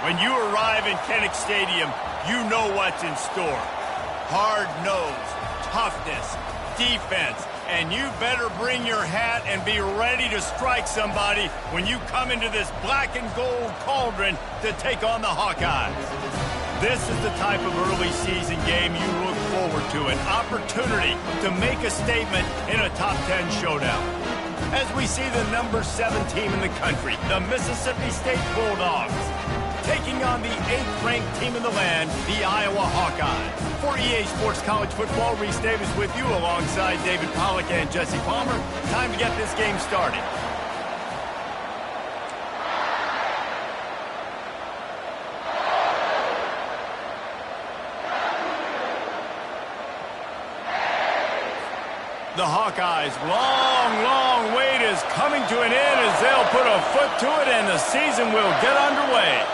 When you arrive in Kinnick Stadium, you know what's in store. Hard nose, toughness, defense, and you better bring your hat and be ready to strike somebody when you come into this black and gold cauldron to take on the Hawkeyes. This is the type of early season game you look forward to, an opportunity to make a statement in a top 10 showdown. As we see the number 7 team in the country, the Mississippi State Bulldogs, taking on the 8th-ranked team in the land, the Iowa Hawkeyes. For EA Sports College Football, Reese Davis with you alongside David Pollack and Jesse Palmer. Time to get this game started. The Hawkeyes' long wait is coming to an end as they'll put a foot to it and the season will get underway.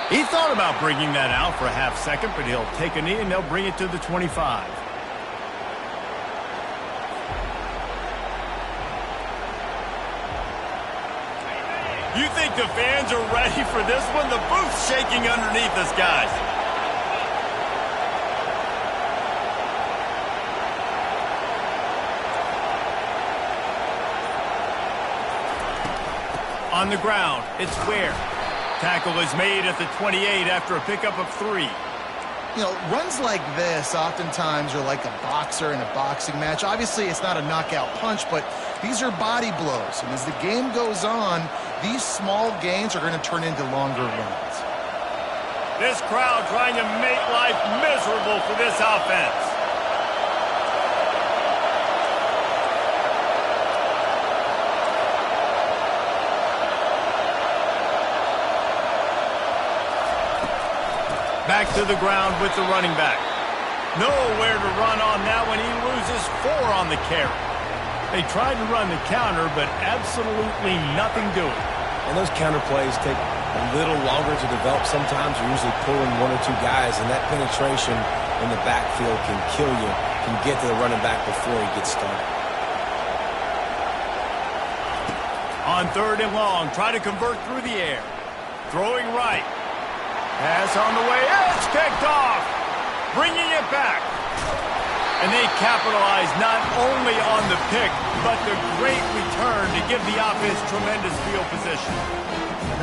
He thought about bringing that out for a half second, but he'll take a knee and they'll bring it to the 25. You think the fans are ready for this one? The booth's shaking underneath us, guys. On the ground, it's Ware. Tackle is made at the 28 after a pickup of 3. You know, runs like this oftentimes are like a boxer in a boxing match. Obviously, it's not a knockout punch, but these are body blows. And as the game goes on, these small gains are going to turn into longer runs. This crowd trying to make life miserable for this offense. Back to the ground with the running back. Nowhere to run on that one. He loses 4 on the carry. They tried to run the counter, but absolutely nothing doing. And those counter plays take a little longer to develop sometimes. You're usually pulling 1 or 2 guys, and that penetration in the backfield can kill you, can get to the running back before he gets started. On 3rd and long, try to convert through the air. Throwing right. Pass on the way. It's picked off. Bringing it back. And they capitalize not only on the pick, but the great return to give the offense tremendous field position.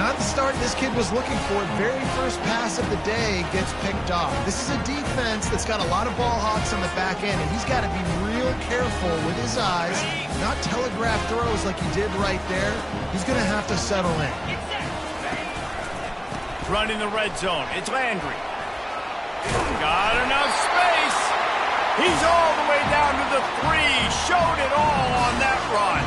Not the start this kid was looking for. Very first pass of the day gets picked off. This is a defense that's got a lot of ball hawks on the back end, and he's got to be real careful with his eyes, not telegraph throws like he did right there. He's going to have to settle in. Run in the red zone. It's Landry. Got enough space. He's all the way down to the 3. Showed it all on that run.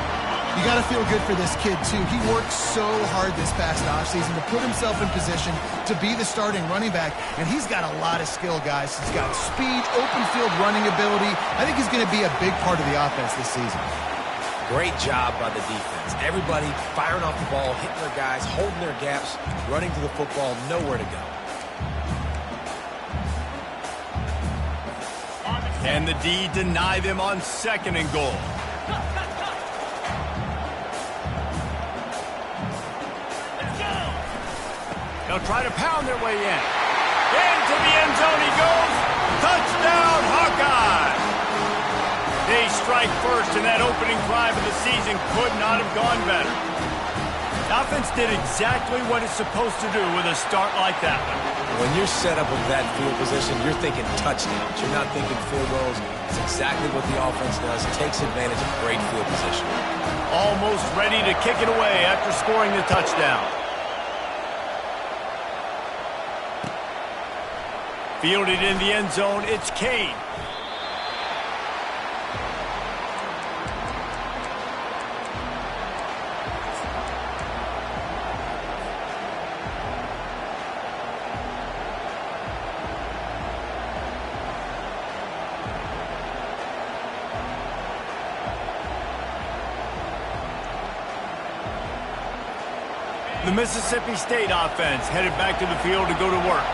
You got to feel good for this kid, too. He worked so hard this past offseason to put himself in position to be the starting running back, and he's got a lot of skill, guys. He's got speed, open field running ability. I think he's going to be a big part of the offense this season. Great job by the defense. Everybody firing off the ball, hitting their guys, holding their gaps, running to the football, nowhere to go. And the D deny them on 2nd and goal. They'll try to pound their way in. Into the end zone he goes. Touchdown, Hawkeye! They strike first, and that opening drive of the season could not have gone better. The offense did exactly what it's supposed to do with a start like that one. When you're set up with that field position, you're thinking touchdowns. You're not thinking field goals. It's exactly what the offense does. It takes advantage of great field position. Almost ready to kick it away after scoring the touchdown. Fielded in the end zone, it's Kane. The Mississippi State offense headed back to the field to go to work.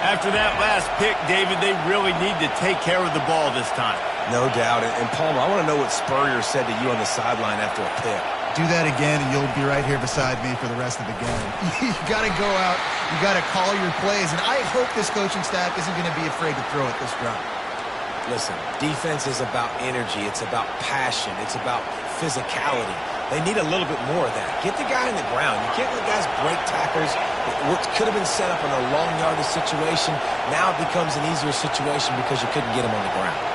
After that last pick, David, they really need to take care of the ball this time. No doubt. And Palmer, I want to know what Spurrier said to you on the sideline after a pick. Do that again, and you'll be right here beside me for the rest of the game. You got to go out. You got to call your plays, and I hope this coaching staff isn't going to be afraid to throw it this drive. Listen, defense is about energy. It's about passion. It's about physicality. They need a little bit more of that. Get the guy in the ground. You can't let guys break tackles. What could have been set up in a long yardage situation, now it becomes an easier situation because you couldn't get him on the ground.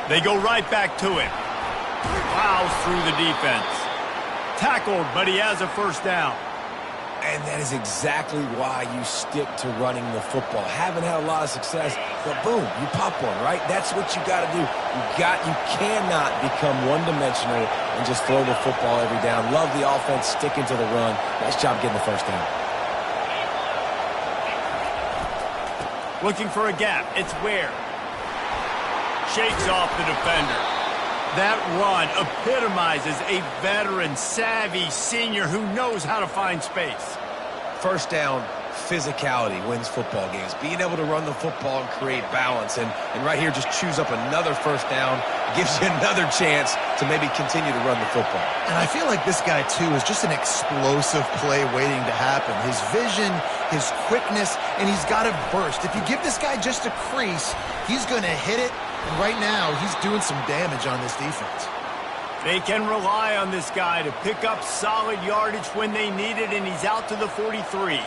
They go right back to him. Plows through the defense. Tackled, but he has a first down. And that is exactly why you stick to running the football. Haven't had a lot of success, but boom, you pop one, right? That's what you got to do. You cannot become one-dimensional and just throw the football every down. Love the offense, sticking to the run. Nice job getting the first down. Looking for a gap. It's Ware. Shakes off the defender. That run epitomizes a veteran, savvy senior who knows how to find space. First down, physicality wins football games. Being able to run the football and create balance. And right here, just choose up another first down. Gives you another chance to maybe continue to run the football. And I feel like this guy, too, is just an explosive play waiting to happen. His vision, his quickness, and he's got a burst. If you give this guy just a crease, he's going to hit it. And right now, he's doing some damage on this defense. They can rely on this guy to pick up solid yardage when they need it, and he's out to the 43.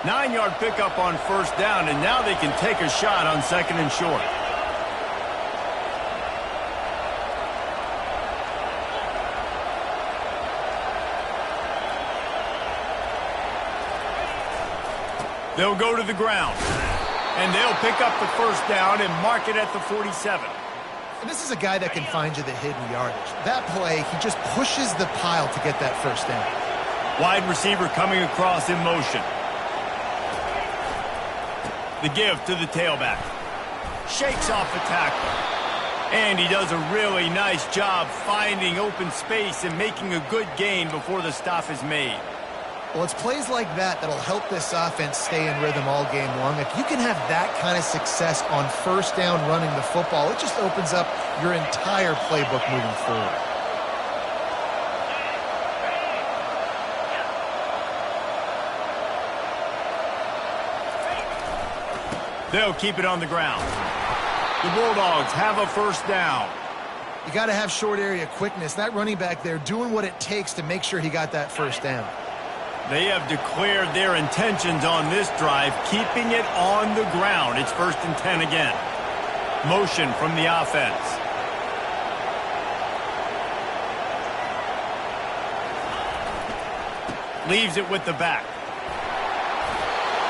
Nine-yard pickup on first down, and now they can take a shot on second and short. They'll go to the ground, and they'll pick up the first down and mark it at the 47. And this is a guy that can find you the hidden yardage. That play, he just pushes the pile to get that first down. Wide receiver coming across in motion. The give to the tailback. Shakes off the tackle. And he does a really nice job finding open space and making a good gain before the stop is made. Well, it's plays like that that'll help this offense stay in rhythm all game long. If you can have that kind of success on first down running the football, it just opens up your entire playbook moving forward. They'll keep it on the ground. The Bulldogs have a first down. You got to have short area quickness. That running back there doing what it takes to make sure he got that first down. They have declared their intentions on this drive, keeping it on the ground. It's 1st and 10 again. Motion from the offense. Leaves it with the back.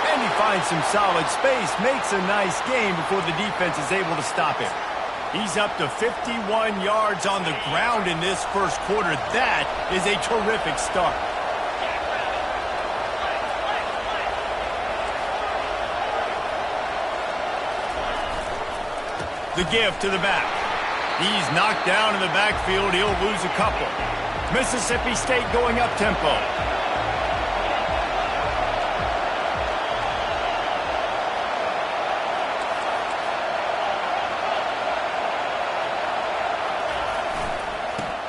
And he finds some solid space, makes a nice gain before the defense is able to stop him. He's up to 51 yards on the ground in this first quarter. That is a terrific start. The give to the back. He's knocked down in the backfield. He'll lose a couple. Mississippi State going up tempo.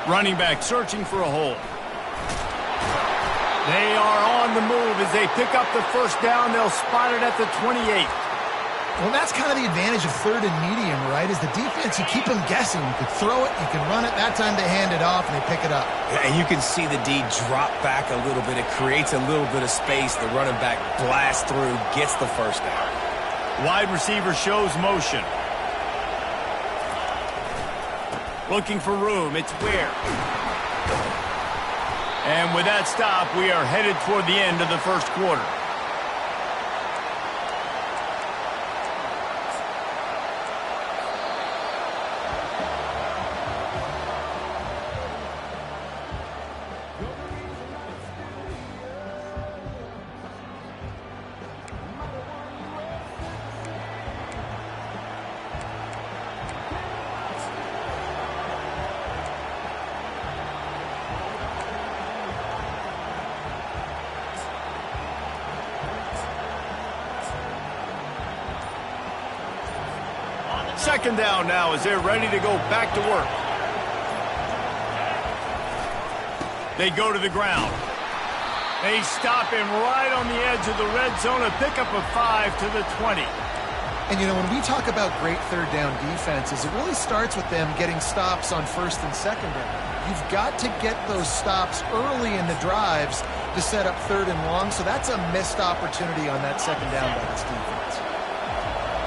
Running back searching for a hole. They are on the move as they pick up the first down. They'll spot it at the 28. Well, that's kind of the advantage of third and medium, right? Is the defense, you keep them guessing. You can throw it, you can run it. That time they hand it off and they pick it up. Yeah, and you can see the D drop back a little bit. It creates a little bit of space. The running back blasts through, gets the first down. Wide receiver shows motion. Looking for room. It's Ware. And with that stop, we are headed toward the end of the first quarter. Second down now as they're ready to go back to work. They go to the ground. They stop him right on the edge of the red zone, a pickup of 5 to the 20. And, you know, when we talk about great third down defenses, it really starts with them getting stops on first and second down. You've got to get those stops early in the drives to set up third and long, so that's a missed opportunity on that second down by this defense.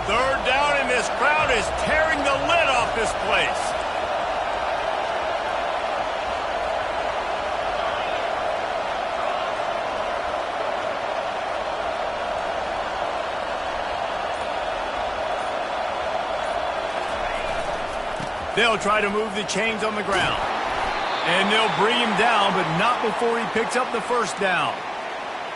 Third down, and this crowd is tearing the lid off this place. They'll try to move the chains on the ground. And they'll bring him down, but not before he picks up the first down.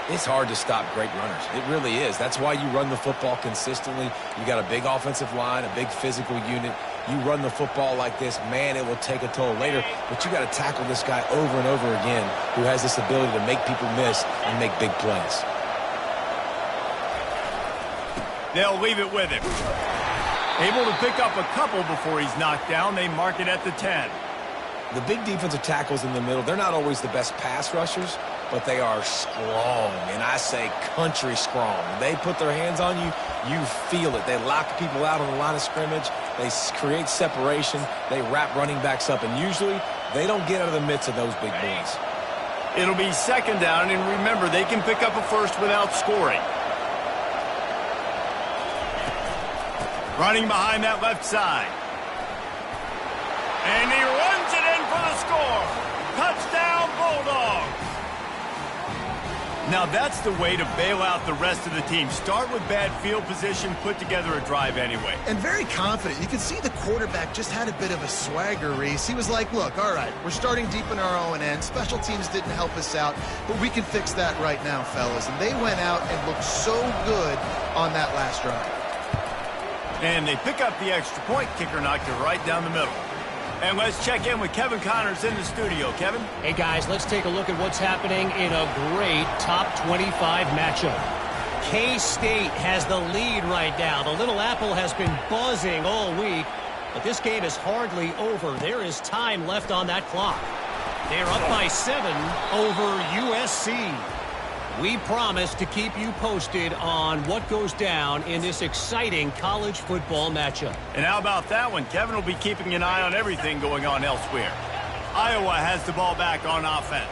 It's hard to stop great runners. It really is. That's why you run the football consistently. You got a big offensive line, a big physical unit. You run the football like this, man, it will take a toll later. But you got to tackle this guy over and over again who has this ability to make people miss and make big plays. They'll leave it with him. Able to pick up a couple before he's knocked down. They mark it at the 10. The big defensive tackles in the middle, they're not always the best pass rushers, but they are strong, and I say country strong. They put their hands on you, you feel it. They lock people out on the line of scrimmage. They create separation. They wrap running backs up, and usually they don't get out of the midst of those big boys. It'll be second down, and remember, they can pick up a first without scoring. Running behind that left side. And he runs it in for the score. Touchdown, Bulldogs. Now that's the way to bail out the rest of the team. Start with bad field position, put together a drive anyway. And very confident. You can see the quarterback just had a bit of a swagger, Reese. He was like, look, all right, we're starting deep in our own end. Special teams didn't help us out, but we can fix that right now, fellas. And they went out and looked so good on that last drive. And they pick up the extra point. Kicker knocked it right down the middle. And let's check in with Kevin Connors in the studio. Kevin? Hey, guys, let's take a look at what's happening in a great top 25 matchup. K-State has the lead right now. The Little Apple has been buzzing all week, but this game is hardly over. There is time left on that clock. They're up by 7 over USC. We promise to keep you posted on what goes down in this exciting college football matchup. And how about that one? Kevin will be keeping an eye on everything going on elsewhere. Iowa has the ball back on offense.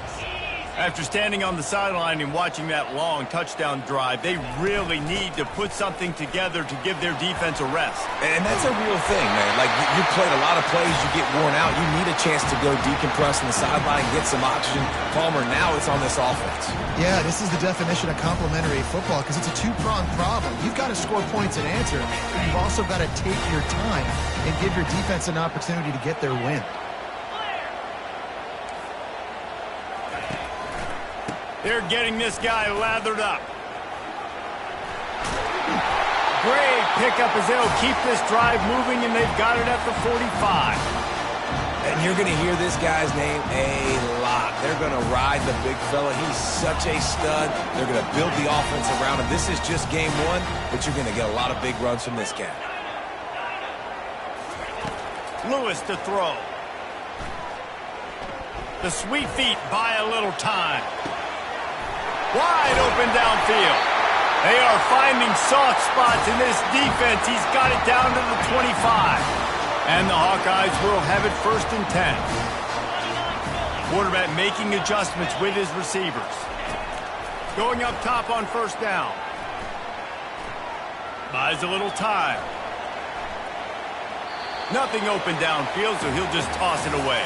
After standing on the sideline and watching that long touchdown drive, they really need to put something together to give their defense a rest. And that's a real thing, man. Like, you played a lot of plays, you get worn out. You need a chance to go decompress on the sideline, get some oxygen. Palmer, now it's on this offense. Yeah, this is the definition of complementary football because it's a two-pronged problem. You've got to score points and answer. You've also got to take your time and give your defense an opportunity to get their win. They're getting this guy lathered up. Great pickup as they'll keep this drive moving, and they've got it at the 45. And you're going to hear this guy's name a lot. They're going to ride the big fella. He's such a stud. They're going to build the offense around him. This is just game one, but you're going to get a lot of big runs from this guy. Lewis to throw. The sweet feet buy a little time. Wide open downfield. They are finding soft spots in this defense. He's got it down to the 25. And the Hawkeyes will have it 1st and 10. Quarterback making adjustments with his receivers. Going up top on 1st down. Buys a little time. Nothing open downfield, so he'll just toss it away.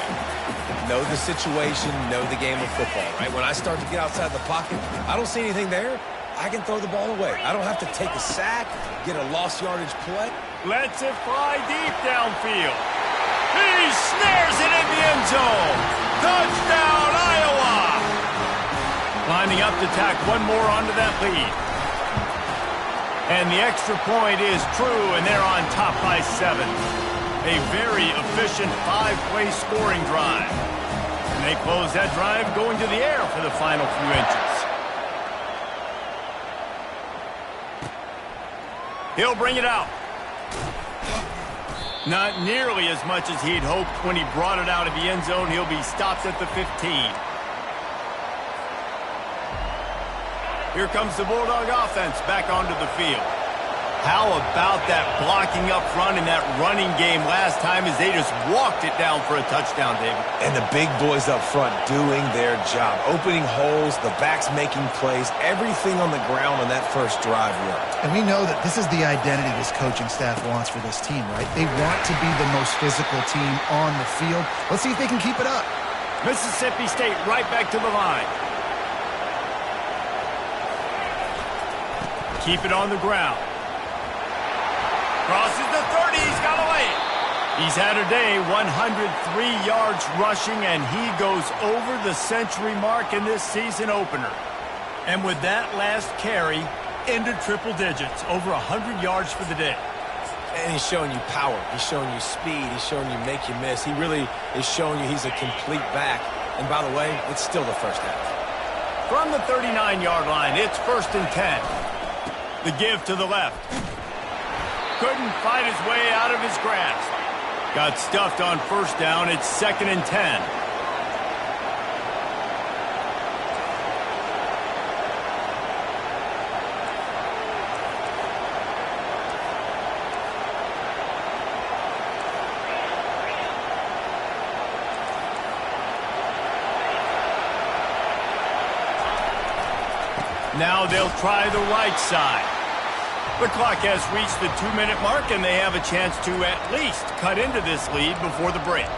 Know the situation, know the game of football, right? When I start to get outside the pocket, I don't see anything there. I can throw the ball away. I don't have to take a sack, get a lost yardage play. Lets it fly deep downfield. He snares it in the end zone. Touchdown, Iowa! Lining up to tack one more onto that lead. And the extra point is true, and they're on top by 7. A very efficient 5-play scoring drive. And they close that drive going to the air for the final few inches. He'll bring it out. Not nearly as much as he'd hoped when he brought it out of the end zone. He'll be stopped at the 15. Here comes the Bulldog offense back onto the field. How about that blocking up front and that running game last time as they just walked it down for a touchdown, David? And the big boys up front doing their job. Opening holes, the backs making plays. Everything on the ground on that first drive worked. And we know that this is the identity this coaching staff wants for this team, right? They want to be the most physical team on the field. Let's see if they can keep it up. Mississippi State right back to the line. Keep it on the ground. Crosses the 30, he's got away. He's had a day, 103 yards rushing, and he goes over the century mark in this season opener. And with that last carry, into triple digits, over 100 yards for the day. And he's showing you power. He's showing you speed. He's showing you make you miss. He really is showing you he's a complete back. And by the way, it's still the first half. From the 39-yard line, it's 1st and 10. The give to the left. Couldn't fight his way out of his grasp. Got stuffed on 1st down. It's 2nd and 10. Now they'll try the right side. The clock has reached the 2-minute mark, and they have a chance to at least cut into this lead before the break.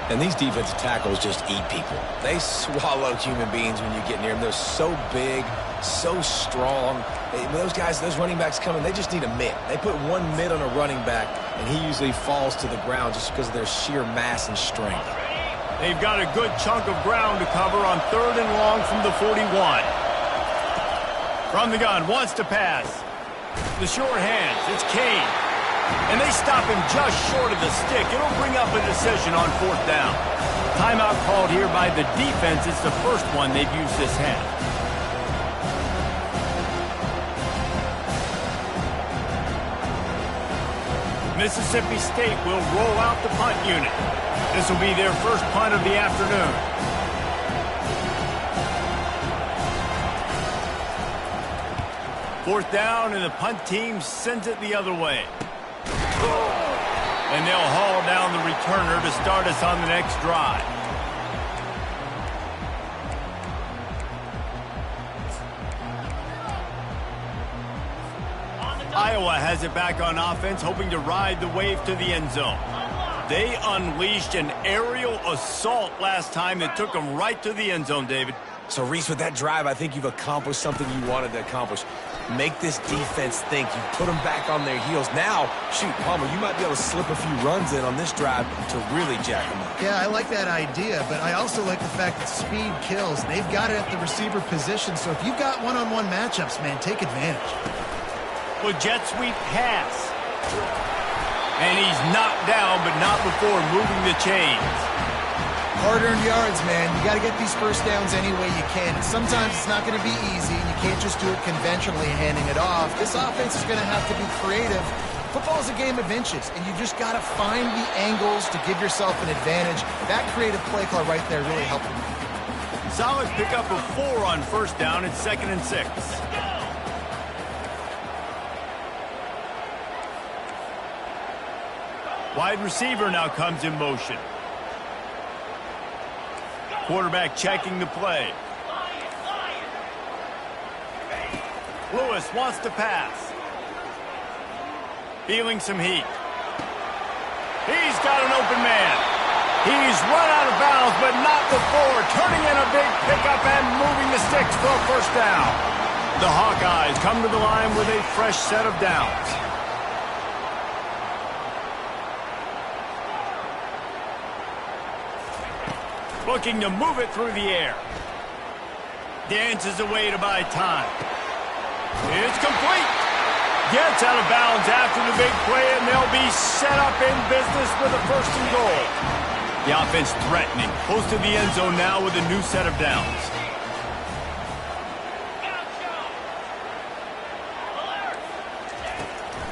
And these defensive tackles just eat people. They swallow human beings when you get near them. They're so big, so strong. Those guys, those running backs coming, they just need a mitt. They put one mitt on a running back, and he usually falls to the ground just because of their sheer mass and strength. They've got a good chunk of ground to cover on 3rd and long from the 41. From the gun, wants to pass. The short hands, it's Kane. And they stop him just short of the stick. It'll bring up a decision on 4th down. Timeout called here by the defense. It's the first one they've used this half. Mississippi State will roll out the punt unit. This will be their first punt of the afternoon. 4th down, and the punt team sends it the other way. And they'll haul down the returner to start us on the next drive. Iowa has it back on offense, hoping to ride the wave to the end zone. They unleashed an aerial assault last time that took them right to the end zone, David. So, Reese, with that drive, I think you've accomplished something you wanted to accomplish. Make this defense think. You put them back on their heels. Now, shoot, Palmer, you might be able to slip a few runs in on this drive to really jack them up. Yeah, I like that idea, but I also like the fact that speed kills. They've got it at the receiver position, so if you've got one-on-one matchups, man, take advantage. Well, jet sweep pass. And he's knocked down, but not before moving the chains. Hard-earned yards, man. You got to get these first downs any way you can. And sometimes it's not going to be easy, and you can't just do it conventionally handing it off. This offense is going to have to be creative. Football is a game of inches, and you just got to find the angles to give yourself an advantage. That creative play call right there really helped them. Solid pickup of 4 on 1st down. It's 2nd and 6. Wide receiver now comes in motion. Quarterback checking the play. Lewis wants to pass. Feeling some heat. He's got an open man. He's run out of bounds, but not before. Turning in a big pickup and moving the sticks for a 1st down. The Hawkeyes come to the line with a fresh set of downs. Looking to move it through the air. Dances away to buy time. It's complete. Gets out of bounds after the big play, and they'll be set up in business with a 1st and goal. The offense threatening. Close to the end zone now with a new set of downs.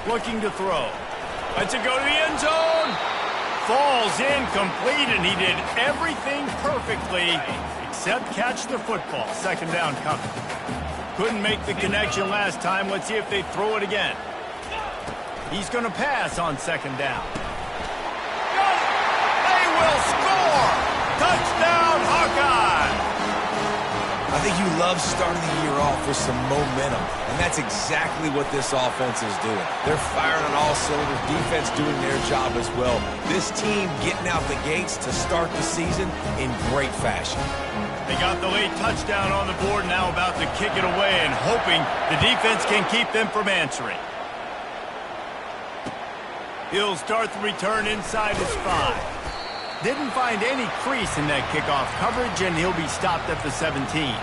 Looking to throw. Lets it go to the end zone. Falls incomplete, and he did everything perfectly except catch the football. Second down coming. Couldn't make the connection last time. Let's see if they throw it again. He's going to pass on second down. They will score! Touchdown, Hawkeye! I think you love starting the year off with some momentum, and that's exactly what this offense is doing. They're firing on all cylinders, defense doing their job as well. This team getting out the gates to start the season in great fashion. They got the late touchdown on the board, now about to kick it away and hoping the defense can keep them from answering. He'll start the return inside his 5. Didn't find any crease in that kickoff coverage, and he'll be stopped at the 17.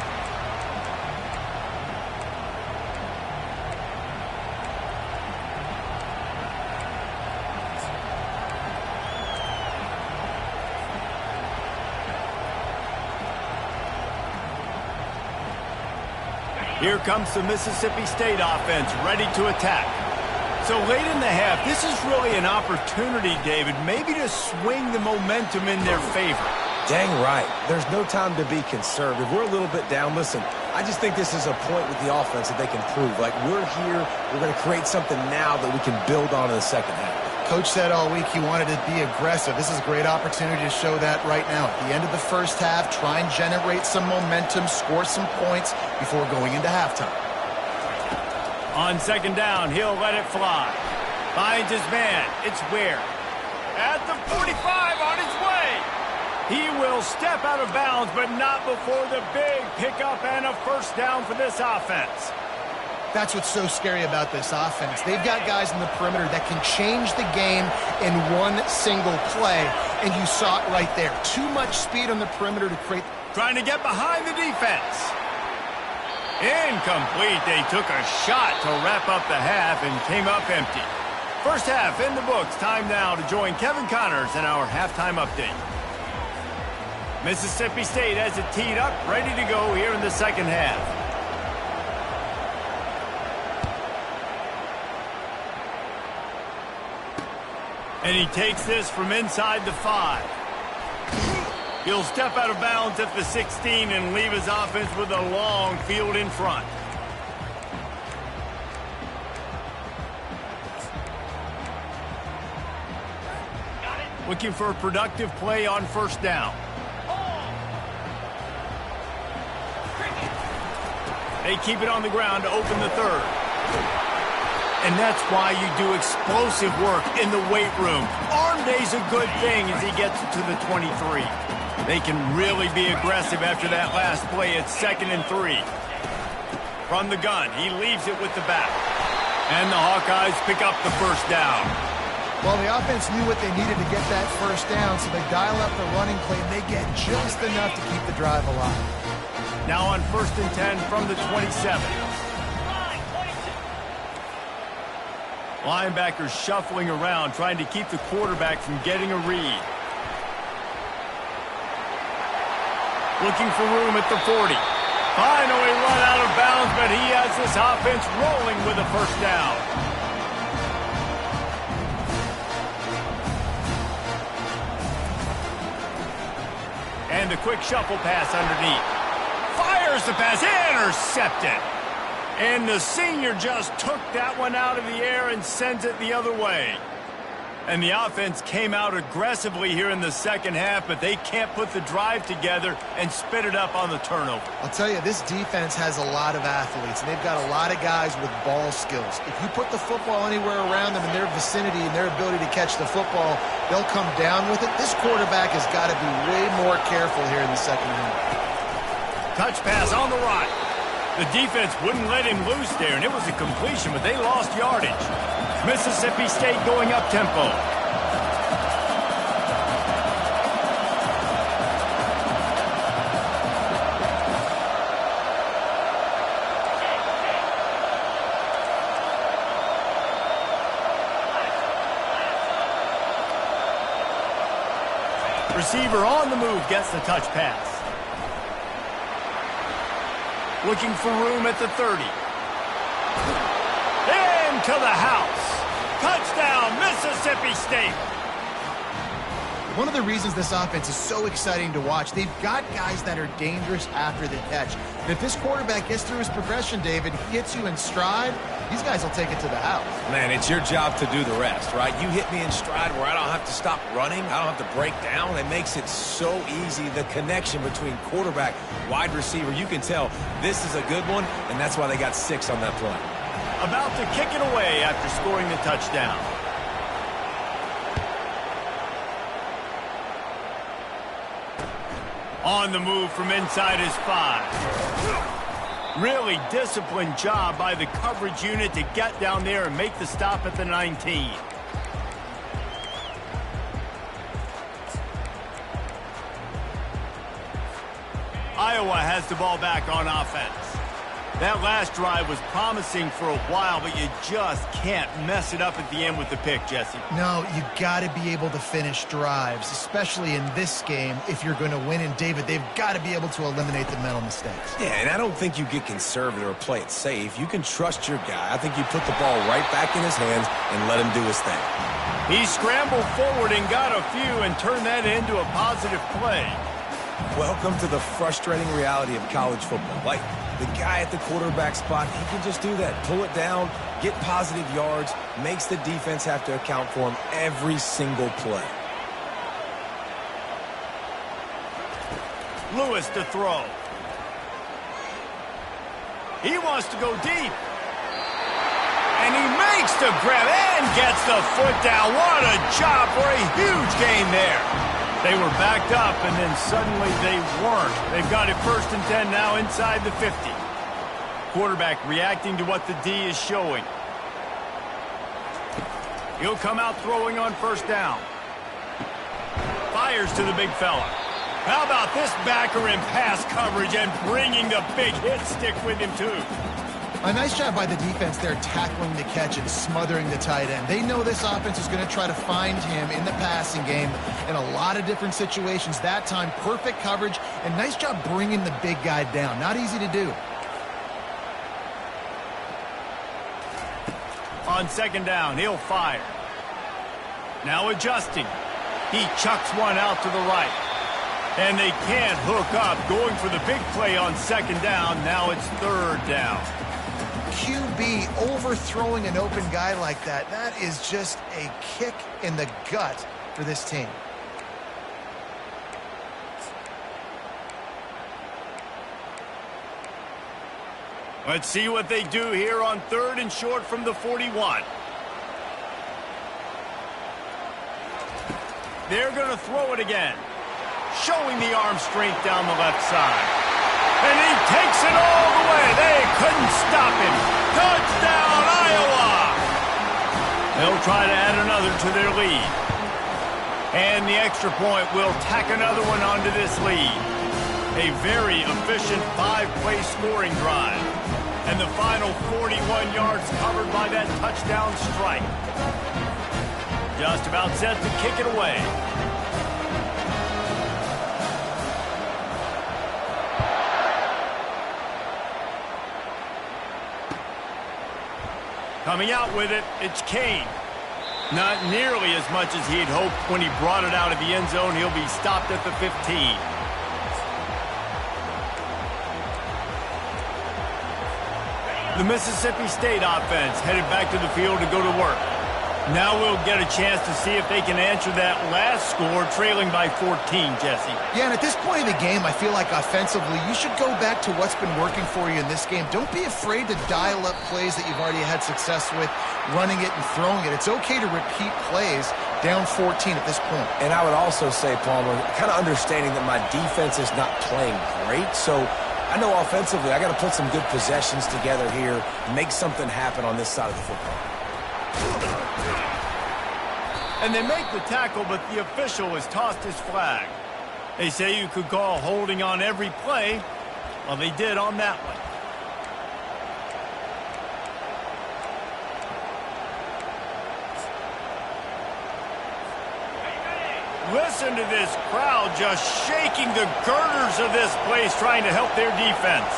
Here comes the Mississippi State offense, ready to attack. So late in the half, this is really an opportunity, David, maybe to swing the momentum in their favor. Dang right. There's no time to be conservative. We're a little bit down. Listen, I just think this is a point with the offense that they can prove. Like, we're here, we're going to create something now that we can build on in the second half. Coach said all week he wanted to be aggressive. This is a great opportunity to show that right now. At the end of the first half, try and generate some momentum, score some points before going into halftime. On second down, he'll let it fly. Finds his man. It's Ware. At the 45, on his way. He will step out of bounds, but not before the big pickup and a first down for this offense. That's what's so scary about this offense. They've got guys in the perimeter that can change the game in one single play, and you saw it right there. Too much speed on the perimeter to create... Trying to get behind the defense. Incomplete. They took a shot to wrap up the half and came up empty. First half in the books. Time now to join Kevin Connors in our halftime update. Mississippi State has it teed up, ready to go here in the second half. And he takes this from inside the 5. He'll step out of bounds at the 16 and leave his offense with a long field in front. Looking for a productive play on first down. They keep it on the ground to open the third. And that's why you do explosive work in the weight room. Arm day's a good thing as he gets to the 23. They can really be aggressive after that last play. It's 2nd and 3. From the gun, he leaves it with the back. And the Hawkeyes pick up the first down. Well, the offense knew what they needed to get that first down, so they dial up the running play, and they get just enough to keep the drive alive. Now on 1st and 10 from the 27. Linebackers shuffling around, trying to keep the quarterback from getting a read. Looking for room at the 40. Finally run out of bounds, but he has this offense rolling with a first down. And the quick shuffle pass underneath. Fires the pass, intercepted. And the senior just took that one out of the air and sends it the other way. And the offense came out aggressively here in the second half, but they can't put the drive together and spit it up on the turnover. I'll tell you, this defense has a lot of athletes, and they've got a lot of guys with ball skills. If you put the football anywhere around them in their vicinity and their ability to catch the football, they'll come down with it. This quarterback has got to be way more careful here in the second half. Touch pass on the right. The defense wouldn't let him loose there, and it was a completion, but they lost yardage. Mississippi State going up tempo. Receiver on the move gets the touch pass. Looking for room at the 30. Into the house. Touchdown, Mississippi State. One of the reasons this offense is so exciting to watch, they've got guys that are dangerous after the catch. And if this quarterback gets through his progression, David, hits you in stride, these guys will take it to the house. Man, it's your job to do the rest, right? You hit me in stride where I don't have to stop running. I don't have to break down. It makes it so easy, the connection between quarterback, wide receiver. You can tell this is a good one, and that's why they got 6 on that play. About to kick it away after scoring the touchdown. On the move from inside his 5. Really disciplined job by the coverage unit to get down there and make the stop at the 19. Iowa has the ball back on offense. That last drive was promising for a while, but you just can't mess it up at the end with the pick, Jesse. No, you got to be able to finish drives, especially in this game if you're going to win. And, David, they've got to be able to eliminate the mental mistakes. Yeah, and I don't think you get conservative or play it safe. You can trust your guy. I think you put the ball right back in his hands and let him do his thing. He scrambled forward and got a few and turned that into a positive play. Welcome to the frustrating reality of college football. Like, the guy at the quarterback spot, he can just do that. Pull it down, get positive yards, makes the defense have to account for him every single play. Lewis to throw. He wants to go deep. And he makes the grab and gets the foot down. What a job for a huge gain there. They were backed up, and then suddenly they weren't. They've got it 1st and 10 now inside the 50. Quarterback reacting to what the D is showing. He'll come out throwing on 1st down. Fires to the big fella. How about this backer in pass coverage and bringing the big hit stick with him, too? A nice job by the defense there tackling the catch and smothering the tight end. They know this offense is going to try to find him in the passing game in a lot of different situations. That time, perfect coverage, and nice job bringing the big guy down. Not easy to do. On 2nd down, he'll fire. Now adjusting. He chucks one out to the right. And they can't hook up. Going for the big play on 2nd down. Now it's 3rd down. QB overthrowing an open guy like that, that is just a kick in the gut for this team. Let's see what they do here on 3rd and short from the 41. They're going to throw it again. Showing the arm strength down the left side. And he takes it all the way. They couldn't stop him. Touchdown, Iowa! They'll try to add another to their lead. And the extra point will tack another one onto this lead. A very efficient 5-play scoring drive. And the final 41 yards covered by that touchdown strike. Just about set to kick it away. Coming out with it, it's Kane. Not nearly as much as he'd hoped when he brought it out of the end zone. He'll be stopped at the 15. The Mississippi State offense headed back to the field to go to work. Now we'll get a chance to see if they can answer that last score, trailing by 14, Jesse. Yeah, and at this point of the game, I feel like offensively, you should go back to what's been working for you in this game. Don't be afraid to dial up plays that you've already had success with, running it and throwing it. It's okay to repeat plays down 14 at this point. And I would also say, Palmer, kind of understanding that my defense is not playing great, so I know offensively I got to put some good possessions together here and make something happen on this side of the football. And they make the tackle, but the official has tossed his flag. They say you could call holding on every play. Well, they did on that one. Listen to this crowd just shaking the girders of this place, trying to help their defense.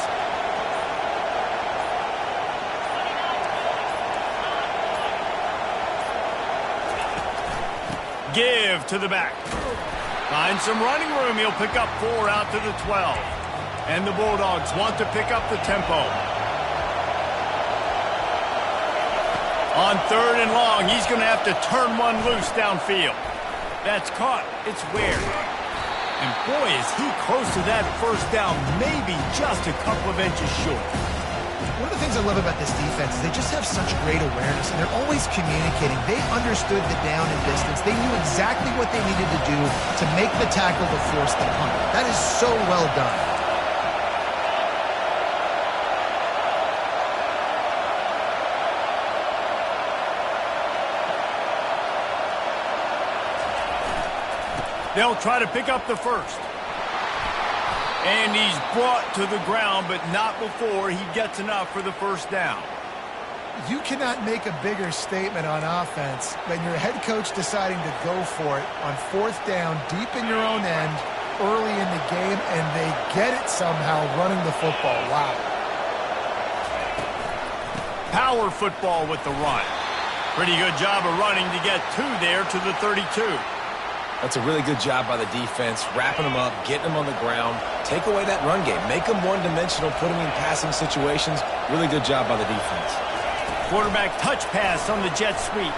Give to the back. Finds some running room. He'll pick up 4 out to the 12. And the Bulldogs want to pick up the tempo. On 3rd and long, he's going to have to turn one loose downfield. That's caught. It's Ware. And boy, is he close to that first down, maybe just a couple of inches short. One of the things I love about this defense is they just have such great awareness, and they're always communicating. They understood the down and distance. They knew exactly what they needed to do to make the tackle to force the punt. That is so well done. They'll try to pick up the first. And he's brought to the ground, but not before he gets enough for the first down. You cannot make a bigger statement on offense than your head coach deciding to go for it on 4th down, deep in your own end, early in the game, and they get it somehow running the football. Wow. Power football with the run. Pretty good job of running to get 2 there to the 32. That's a really good job by the defense, wrapping them up, getting them on the ground. Take away that run game. Make them one-dimensional, put them in passing situations. Really good job by the defense. Quarterback touch pass on the jet sweep.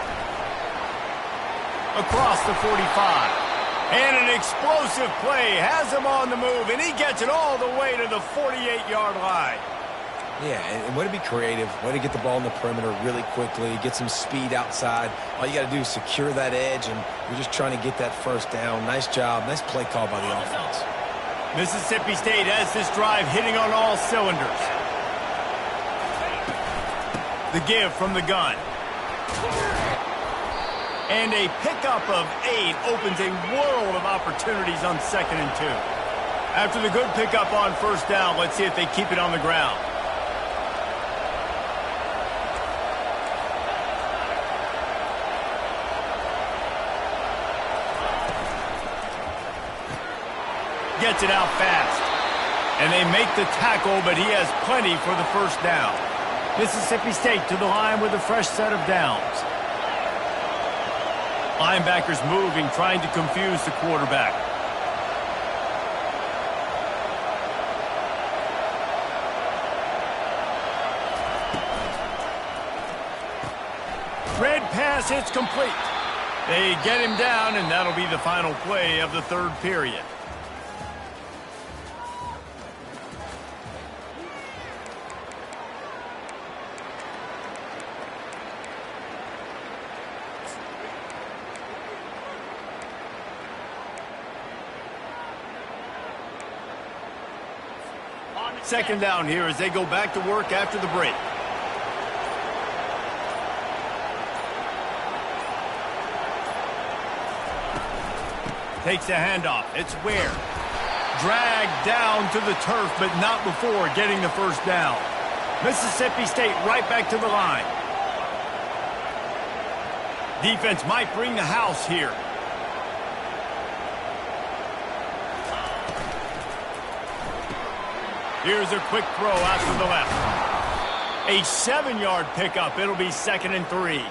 Across the 45. And an explosive play has him on the move, and he gets it all the way to the 48-yard line. Yeah, and way to be creative, way to get the ball in the perimeter really quickly, get some speed outside. All you got to do is secure that edge, and you're just trying to get that first down. Nice job. Nice play call by the offense. Mississippi State has this drive hitting on all cylinders. The give from the gun. And a pickup of 8 opens a world of opportunities on 2nd and 2. After the good pickup on first down, let's see if they keep it on the ground. Gets it out fast. And they make the tackle, but he has plenty for the first down. Mississippi State to the line with a fresh set of downs. Linebackers moving, trying to confuse the quarterback. Red pass, it's complete. They get him down, and that'll be the final play of the 3rd period. Second down here as they go back to work after the break. Takes a handoff. It's Ware. Dragged down to the turf, but not before getting the first down. Mississippi State right back to the line. Defense might bring the house here. Here's a quick throw out to the left. A 7-yard pickup. It'll be 2nd and 3.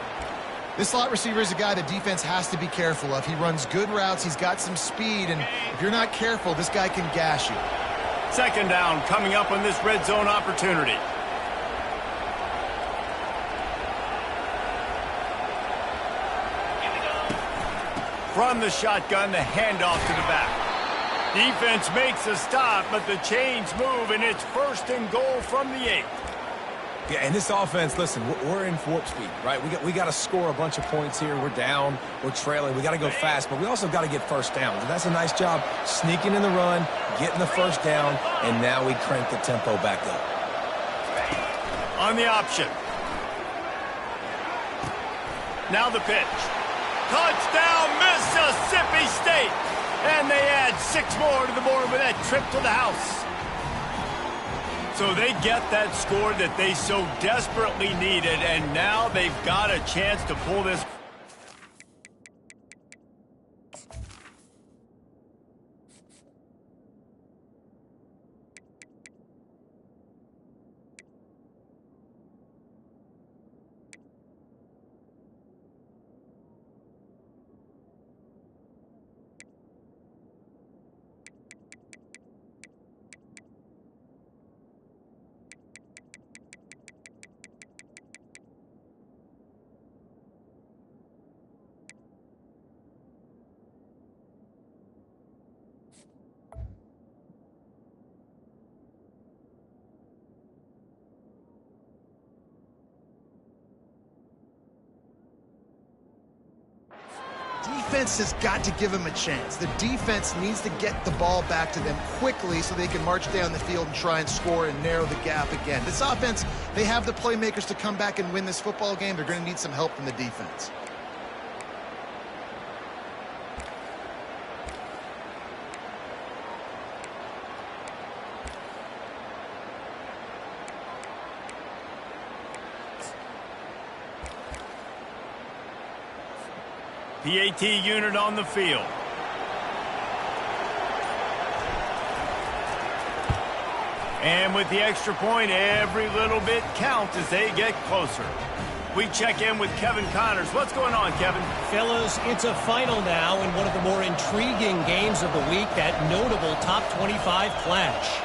This slot receiver is a guy the defense has to be careful of. He runs good routes. He's got some speed, and if you're not careful, this guy can gash you. 2nd down coming up on this red zone opportunity. From the shotgun, the handoff to the back. Defense makes a stop, but the chains move, and it's 1st and goal from the 8. Yeah, and this offense, listen, we're in warp speed, right? We got to score a bunch of points here. We're down, we're trailing. We got to go fast, but we also got to get first downs. And that's a nice job sneaking in the run, getting the first down, and now we crank the tempo back up. On the option. Now the pitch. Touchdown, Mississippi State! And they add 6 more to the board with that trip to the house. So they get that score that they so desperately needed, and now they've got a chance to pull this. offense has got to give them a chance. The defense needs to get the ball back to them quickly so they can march down the field and try and score and narrow the gap again. This offense, they have the playmakers to come back and win this football game. They're going to need some help from the defense. PAT unit on the field. And with the extra point, every little bit counts as they get closer. We check in with Kevin Connors. What's going on, Kevin? Fellas, it's a final now in one of the more intriguing games of the week, that notable top 25 clash.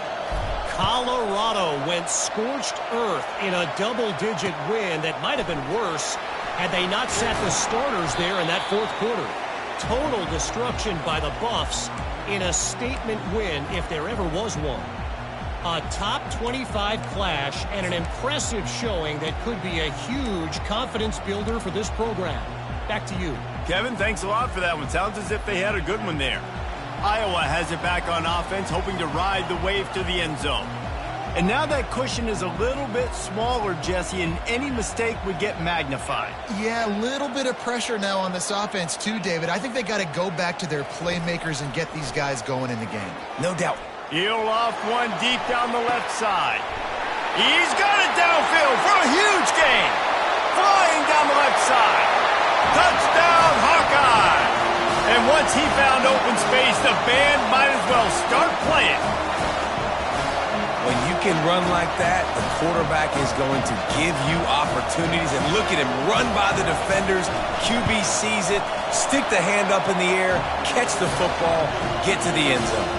Colorado went scorched earth in a double-digit win that might have been worse had they not sat the starters there in that fourth quarter. Total destruction by the Buffs in a statement win, if there ever was one. A top 25 clash and an impressive showing that could be a huge confidence builder for this program. Back to you. Kevin, thanks a lot for that one. Sounds as if they had a good one there. Iowa has it back on offense, hoping to ride the wave to the end zone. And now that cushion is a little bit smaller, Jesse, and any mistake would get magnified. Yeah, a little bit of pressure now on this offense too, David. I think they got to go back to their playmakers and get these guys going in the game. No doubt. He'll off one deep down the left side. He's got it downfield for a huge gain. Flying down the left side. Touchdown, Hawkeye! And once he found open space, the band might as well start playing. When you can run like that, the quarterback is going to give you opportunities. And look at him run by the defenders. QB sees it, stick the hand up in the air, catch the football, get to the end zone.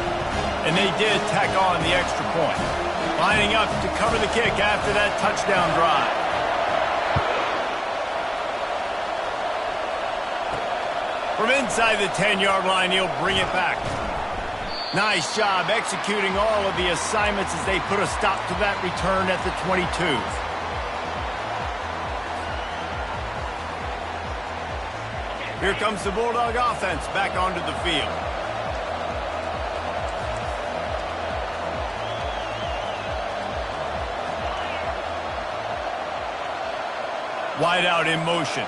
And they did tack on the extra point, lining up to cover the kick after that touchdown drive. From inside the 10-yard line, he'll bring it back. Nice job executing all of the assignments as they put a stop to that return at the 22. Here comes the Bulldog offense back onto the field. Wide out in motion.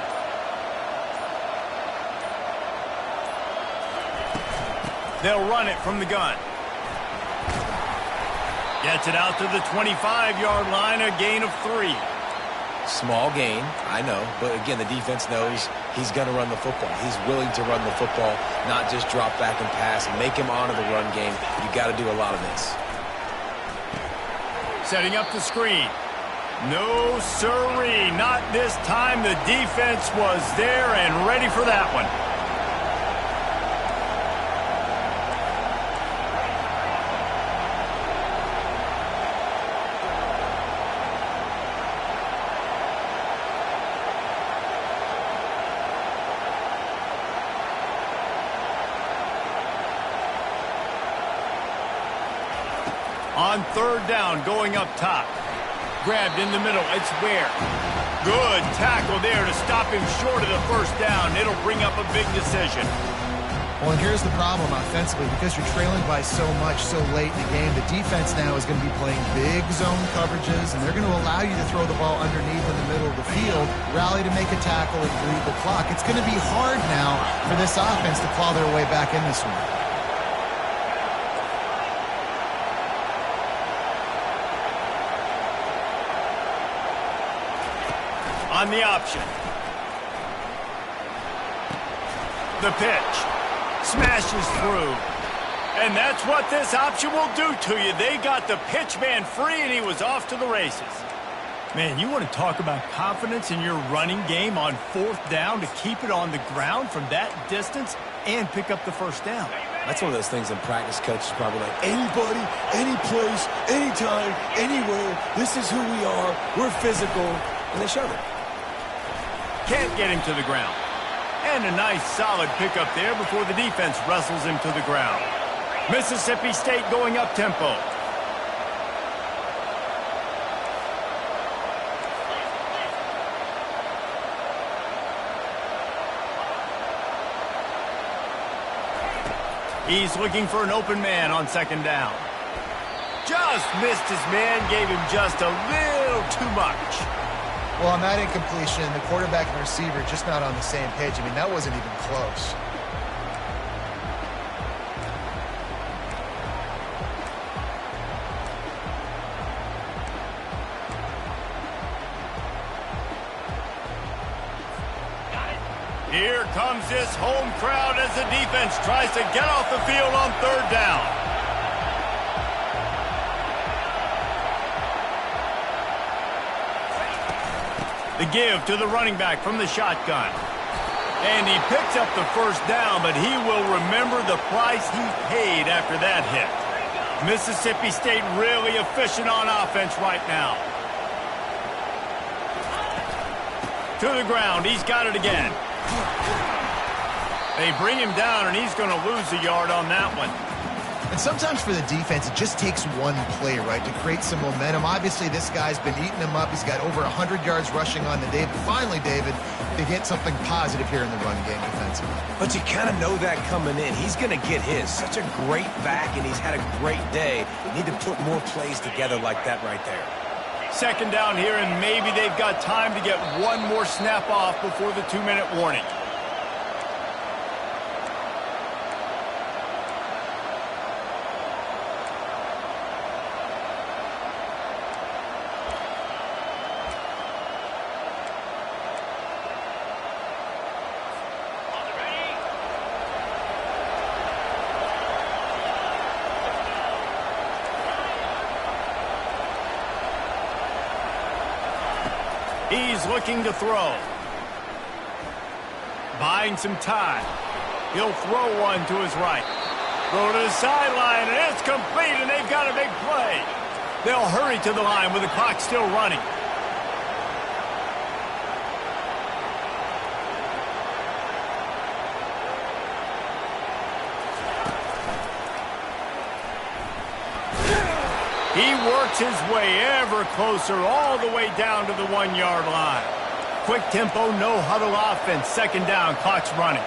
They'll run it from the gun. Gets it out to the 25-yard line, a gain of 3. Small gain, I know, but again, the defense knows he's going to run the football. He's willing to run the football, not just drop back and pass and make him honor the run game. You got to do a lot of this. Setting up the screen. No siree, not this time. The defense was there and ready for that one. On third down, going up top. Grabbed in the middle, it's Ware. Good tackle there to stop him short of the first down. It'll bring up a big decision. Well, and here's the problem offensively. Because you're trailing by so much so late in the game, the defense now is going to be playing big zone coverages, and they're going to allow you to throw the ball underneath in the middle of the field, rally to make a tackle, and bleed the clock. It's going to be hard now for this offense to claw their way back in this one. On the option. The pitch. Smashes through. And that's what this option will do to you. They got the pitch man free, and he was off to the races. Man, you want to talk about confidence in your running game on fourth down to keep it on the ground from that distance and pick up the first down. That's one of those things in practice, coaches probably like, anybody, any place, anytime, anywhere, this is who we are, we're physical, and they showed it. Can't get him to the ground. And a nice solid pickup there before the defense wrestles him to the ground. Mississippi State going up tempo. He's looking for an open man on second down. Just missed his man, gave him just a little too much. Well, on that incompletion, the quarterback and receiver just not on the same page. I mean, that wasn't even close. Here comes this home crowd as the defense tries to get off the field on third down. The give to the running back from the shotgun. And he picks up the first down, but he will remember the price he paid after that hit. Mississippi State really efficient on offense right now. To the ground, he's got it again. They bring him down, and he's going to lose a yard on that one. And sometimes for the defense, it just takes one play, right, to create some momentum. Obviously, this guy's been eating him up. He's got over 100 yards rushing on the day. But finally, David, they get something positive here in the run game defensively. But you kind of know that coming in. He's going to get his. Such a great back, and he's had a great day. You need to put more plays together like that right there. Second down here, and maybe they've got time to get one more snap off before the 2-minute warning. He's looking to throw. Buying some time. He'll throw one to his right. Throw to the sideline, and it's complete, and they've got a big play. They'll hurry to the line with the clock still running. He works his way ever closer all the way down to the 1-yard line. Quick tempo, no huddle offense. Second down, clock's running.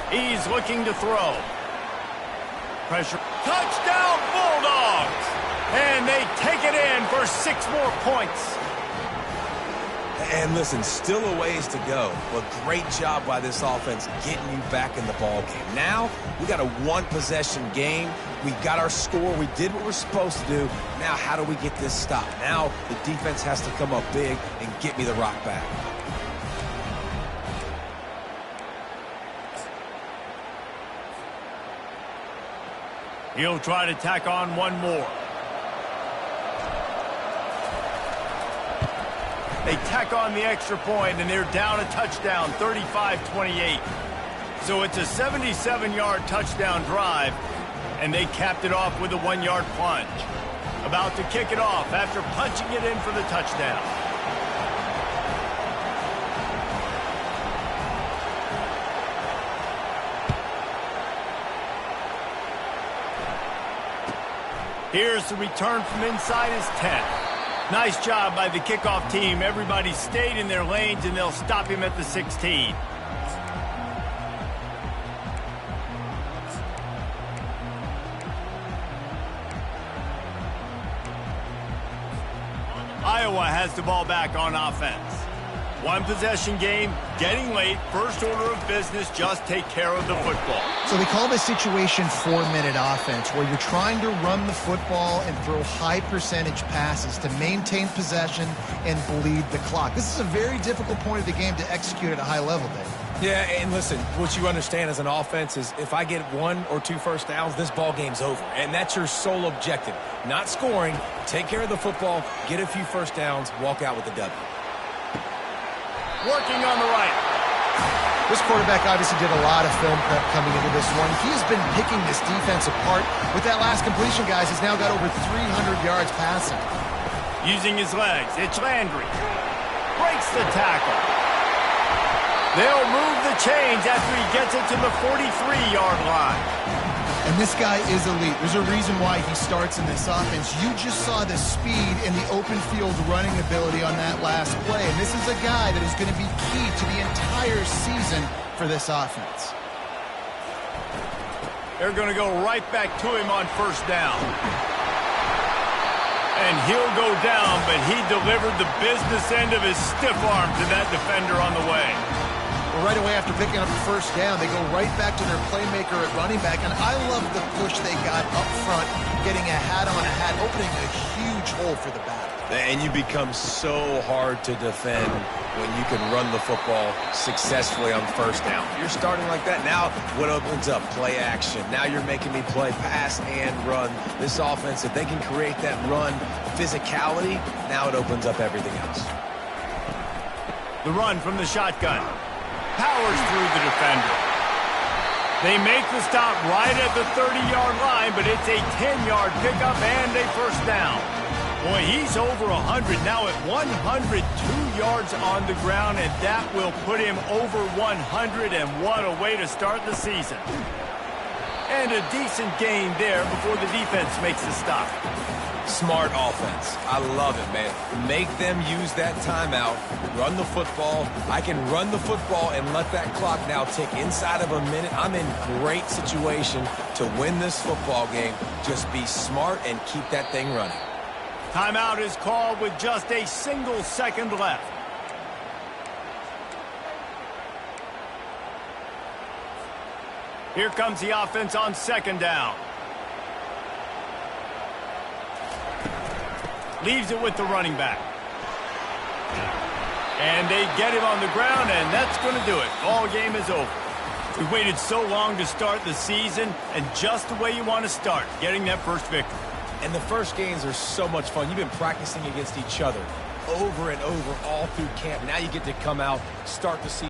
He's looking to throw. Pressure. Touchdown, Bulldogs! And they take it in for 6 more points. And listen, still a ways to go, but great job by this offense getting you back in the ball game. Now, we got a one-possession game. We got our score. We did what we're supposed to do. Now, how do we get this stopped? Now, the defense has to come up big and get me the rock back. He'll try to tack on one more. They tack on the extra point, and they're down a touchdown, 35-28. So it's a 77-yard touchdown drive, and they capped it off with a 1-yard plunge. About to kick it off after punching it in for the touchdown. Here's the return from inside his 10. Nice job by the kickoff team. Everybody stayed in their lanes, and they'll stop him at the 16. Iowa has the ball back on offense. One-possession game, getting late, first order of business, just take care of the football. So they call this situation 4-minute offense, where you're trying to run the football and throw high-percentage passes to maintain possession and bleed the clock. This is a very difficult point of the game to execute at a high level, Dave. Yeah, and listen, what you understand as an offense is if I get 1 or 2 first downs, this ball game's over. And that's your sole objective. Not scoring, take care of the football, get a few first downs, walk out with the W. Working on the right. This quarterback obviously did a lot of film prep coming into this one. He has been picking this defense apart. With that last completion, guys, he's now got over 300 yards passing. Using his legs, it's Landry. Breaks the tackle. They'll move the chains after he gets it to the 43-yard line. And this guy is elite. There's a reason why he starts in this offense. You just saw the speed and the open field running ability on that last play. And this is a guy that is going to be key to the entire season for this offense. They're going to go right back to him on first down. And he'll go down, but he delivered the business end of his stiff arm to that defender on the way. Well, right away after picking up the first down, they go right back to their playmaker at running back. And I love the push they got up front, getting a hat on a hat, opening a huge hole for the back. And you become so hard to defend when you can run the football successfully on first down. You're starting like that. Now what opens up? Play action. Now you're making me play pass and run. This offense, if they can create that run physicality, now it opens up everything else. The run from the shotgun. Powers through the defender. They make the stop right at the 30-yard line, but it's a 10-yard pickup and a first down. Boy, he's over 100 now at 102 yards on the ground, and that will put him over 100, and what a way to start the season. And a decent gain there before the defense makes the stop. Smart offense. I love it, man. Make them use that timeout. Run the football. I can run the football and let that clock now tick inside of a minute. I'm in great situation to win this football game. Just be smart and keep that thing running. Timeout is called with just a single second left. Here comes the offense on second down. Leaves it with the running back. And they get him on the ground, and that's going to do it. Ball game is over. We waited so long to start the season, and just the way you want to start, getting that first victory. And the first games are so much fun. You've been practicing against each other over and over all through camp. Now you get to come out, start the season.